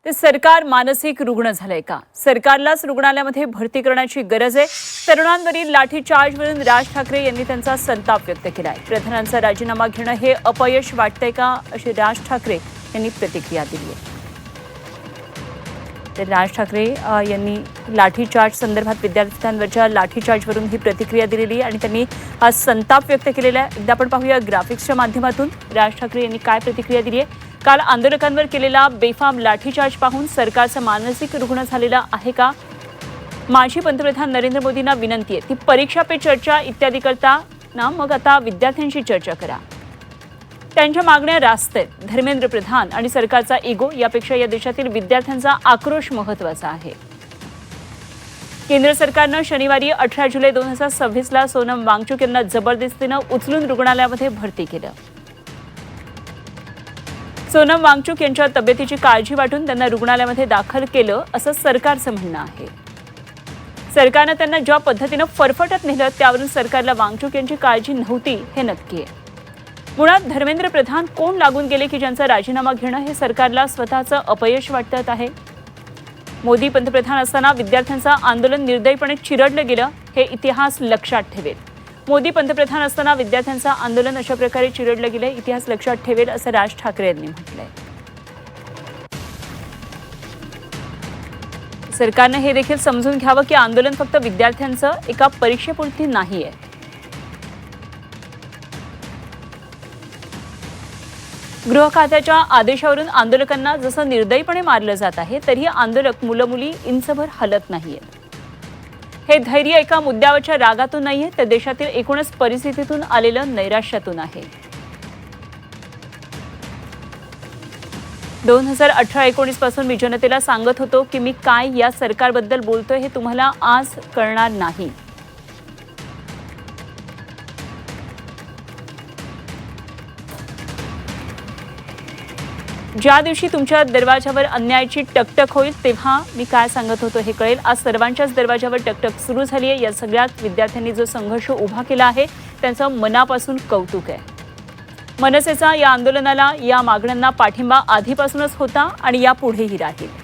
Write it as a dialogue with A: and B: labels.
A: ते सरकार मानसिक रुग्ण झालंय का? सरकारलाच रुग्णालयामध्ये भरती करण्याची गरज आहे. तरुणांवरील लाठीचार्जवरून राज ठाकरे यांनी त्यांचा संताप व्यक्त केलाय. प्रधानांचा राजीनामा घेणं हे अपयश वाटतंय का, अशी राज ठाकरे यांनी प्रतिक्रिया दिली आहे. तर राज ठाकरे यांनी लाठीचार्ज संदर्भात विद्यार्थ्यांवरच्या लाठीचार्जवरून ही प्रतिक्रिया दिलेली आणि त्यांनी हा संताप व्यक्त केलेला आहे. एकदा आपण पाहूया ग्राफिक्सच्या माध्यमातून राज ठाकरे यांनी काय प्रतिक्रिया दिली आहे. काल आंदोलकांवर केलेला बेफाम लाठीचार्ज पाहून सरकारचा मानसिक रुग्ण झालेला आहे का? माजी पंतप्रधान नरेंद्र मोदींना विनंती आहे, ती परीक्षा पे चर्चा इत्यादी करता ना मग आता विद्यार्थ्यांशी चर्चा करा. त्यांच्या मागण्या रास्त आहेत. धर्मेंद्र प्रधान आणि सरकारचा इगो यापेक्षा या देशातील विद्यार्थ्यांचा आक्रोश महत्त्वाचा आहे. केंद्र सरकारनं शनिवारी 18 जुलै 2026ला सोनम वांगचुक यांना जबरदस्तीनं उचलून रुग्णालयामध्ये भरती केलं. सोनम वांगचुक यांच्या तब्येतीची काळजी वाटून त्यांना रुग्णालयामध्ये दाखल केलं, असं सरकारचं म्हणणं आहे. सरकारनं त्यांना ज्या पद्धतीनं फरफटत नेलं त्यावरून सरकारला वांगचुक यांची काळजी नव्हती हे नक्की आहे. मुळात धर्मेंद्र प्रधान कोण लागून गेले की ज्यांचा राजीनामा घेणं हे सरकारला स्वतःचं अपयश वाटत आहे. मोदी पंतप्रधान असताना विद्यार्थ्यांचं आंदोलन निर्दयीपणे चिरडलं गेलं, हे इतिहास लक्षात ठेवेल. मोदी पंतप्रधान असताना विद्यार्थ्यांचं आंदोलन अशा प्रकारे चिरडलं गेलं, इतिहास लक्षात ठेवेल, असं राज ठाकरे यांनी म्हटलंय. सरकारनं हे देखील समजून घ्यावं की आंदोलन फक्त विद्यार्थ्यांचं एका परीक्षेपुरती नाहीये. गृह खात्याच्या आदेशावरून आंदोलकांना जसं निर्दयीपणे मारलं जात आहे, तरीही आंदोलक मुलं मुली इंचभर हलत नाहीयेत. हे धैर्य एका मुद्द्यावरच्या रागातून नाहीये, तर देशातील एकूणच परिस्थितीतून आलेलं नैराश्यातून आहे. 2018-19 पासून मी जनतेला सांगत होतो की मी काय या सरकारबद्दल बोलतोय हे तुम्हाला आज कळणार नाही. ज्या दिवशी तुमच्या दरवाजावर अन्यायाची टकटक होईल तेव्हा मी काय सांगत होतो हे कळेल. आज सर्वांच्याच दरवाजावर टकटक सुरू झाली आहे. या सगळ्यात विद्यार्थ्यांनी जो संघर्ष उभा केला आहे त्यांचं मनापासून कौतुक आहे. मनसेचा या आंदोलनाला, या मागण्यांना पाठिंबा आधीपासूनच होता आणि यापुढेही राहील.